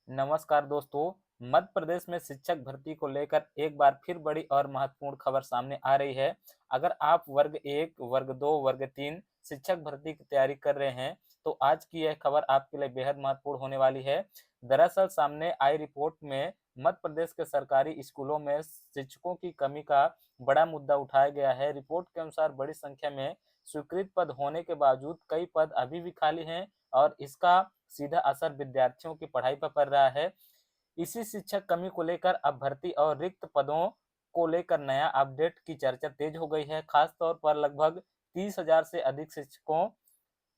नमस्कार दोस्तों। मध्य प्रदेश में शिक्षक भर्ती को लेकर एक बार फिर बड़ी और महत्वपूर्ण खबर सामने आ रही है। अगर आप वर्ग 1, वर्ग 2, वर्ग 3 शिक्षक भर्ती की तैयारी कर रहे हैं, तो आज की यह खबर आपके लिए बेहद महत्वपूर्ण होने वाली है। दरअसल सामने आई रिपोर्ट में मध्य प्रदेश के सरकारी स्कूलों में शिक्षकों की कमी का बड़ा मुद्दा उठाया गया है। रिपोर्ट के अनुसार बड़ी संख्या में स्वीकृत पद होने के बावजूद कई पद अभी भी खाली हैं और इसका सीधा असर विद्यार्थियों की पढ़ाई पर पड़ रहा है। इसी शिक्षक कमी को लेकर अब भर्ती और रिक्त पदों को लेकर नया अपडेट की चर्चा तेज हो गई है। खास तौर पर लगभग 30,000 से अधिक शिक्षकों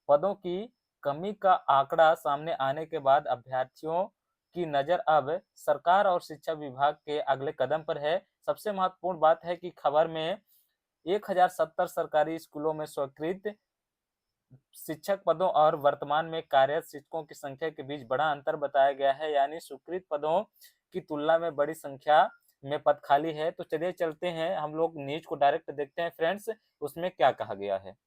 पदों की कमी का आंकड़ा सामने आने के बाद अभ्यर्थियों की नजर अब सरकार और शिक्षा विभाग के अगले कदम पर है। सबसे महत्वपूर्ण बात है कि खबर में 1070 सरकारी स्कूलों में स्वीकृत शिक्षक पदों और वर्तमान में कार्यरत शिक्षकों की संख्या के बीच बड़ा अंतर बताया गया है, यानी स्वीकृत पदों की तुलना में बड़ी संख्या में पद खाली है। तो चलिए चलते हैं, हम लोग न्यूज को डायरेक्ट देखते हैं फ्रेंड्स, उसमें क्या कहा गया है।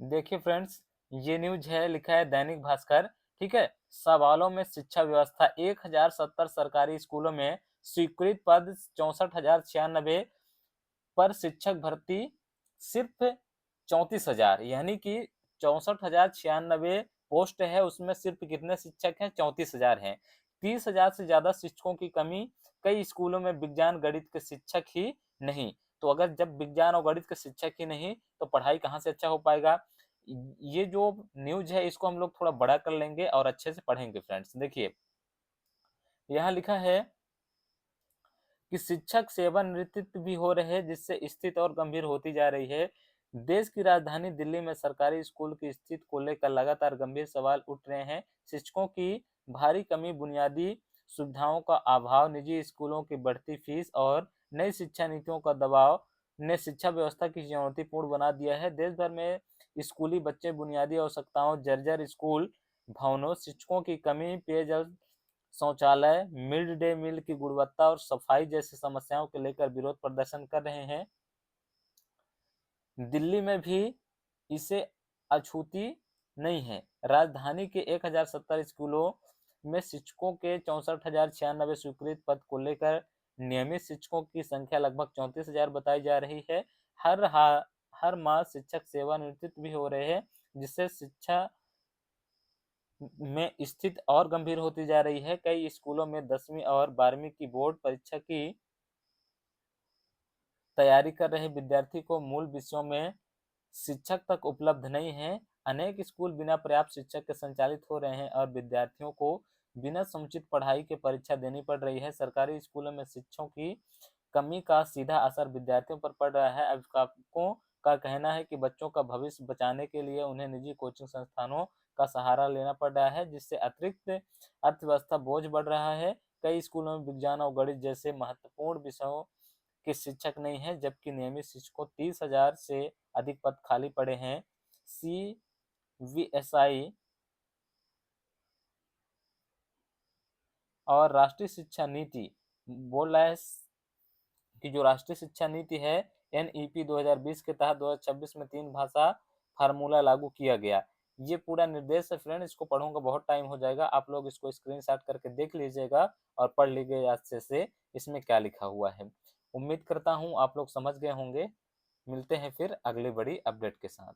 देखिए फ्रेंड्स, ये न्यूज है, लिखा है दैनिक भास्कर। ठीक है, सवालों में शिक्षा व्यवस्था 1070 सरकारी स्कूलों में स्वीकृत पद 64,096 पर शिक्षक भर्ती सिर्फ 34,000, यानी कि 64,096 पोस्ट है, उसमें सिर्फ कितने शिक्षक हैं? 34,000 हैं। 30,000 से ज्यादा शिक्षकों की कमी। कई स्कूलों में विज्ञान गणित के शिक्षक ही नहीं। तो अगर जब विज्ञान और गणित के शिक्षक ही नहीं, तो पढ़ाई कहाँ से अच्छा हो पाएगा। ये जो न्यूज है इसको हम लोग थोड़ा बड़ा कर लेंगे और अच्छे से पढ़ेंगे फ्रेंड्स। देखिए, यहाँ लिखा है कि शिक्षक सेवानिवृत्त भी हो रहे हैं, जिससे स्थिति और गंभीर होती जा रही है। देश की राजधानी दिल्ली में सरकारी स्कूल की स्थिति को लेकर लगातार गंभीर सवाल उठ रहे हैं। शिक्षकों की भारी कमी, बुनियादी सुविधाओं का अभाव, निजी स्कूलों की बढ़ती फीस और नई शिक्षा नीतियों का दबाव ने शिक्षा व्यवस्था की चुनौतीपूर्ण बना दिया है। देश भर में स्कूली बच्चे बुनियादी आवश्यकताओं, जर्जर स्कूल भवनों, शिक्षकों की कमी, पेयजल, शौचालय, मिड डे मील की गुणवत्ता और सफाई जैसी समस्याओं को लेकर विरोध प्रदर्शन कर रहे हैं। दिल्ली में भी इसे अछूती नहीं है। राजधानी के 1070 स्कूलों में शिक्षकों के 64,096 स्वीकृत पद को लेकर नियमित शिक्षकों की संख्या लगभग 34,000 बताई जा रही है। हर माह शिक्षक सेवानिवृत्त भी हो रहे हैं, जिससे शिक्षा में स्थिति और गंभीर होती जा रही है। कई स्कूलों में 10वीं और 12वीं की बोर्ड परीक्षा की तैयारी कर रहे विद्यार्थी को मूल विषयों में शिक्षक तक उपलब्ध नहीं है। अनेक स्कूल बिना पर्याप्त शिक्षक के संचालित हो रहे हैं और विद्यार्थियों को बिना समुचित पढ़ाई के परीक्षा देनी पड़ रही है। सरकारी स्कूलों में शिक्षकों की कमी का सीधा असर विद्यार्थियों पर पड़ रहा है। अभिभावकों का कहना है कि बच्चों का भविष्य बचाने के लिए उन्हें निजी कोचिंग संस्थानों का सहारा लेना पड़ रहा है, जिससे अतिरिक्त अर्थव्यवस्था बोझ बढ़ रहा है। कई स्कूलों में विज्ञान और गणित जैसे महत्वपूर्ण विषयों के शिक्षक नहीं है, जबकि नियमित शिक्षकों 30,000 से अधिक पद खाली पड़े हैं। CVSI और राष्ट्रीय शिक्षा नीति बोल रहा है कि जो राष्ट्रीय शिक्षा नीति है NEP 2020 के तहत 2026 में 3 भाषा फार्मूला लागू किया गया। ये पूरा निर्देश है फ्रेंड, इसको पढ़ूंगा बहुत टाइम हो जाएगा। आप लोग इसको स्क्रीनशॉट करके देख लीजिएगा और पढ़ लीजिए अच्छे से इसमें क्या लिखा हुआ है। उम्मीद करता हूँ आप लोग समझ गए होंगे। मिलते हैं फिर अगली बड़ी अपडेट के साथ।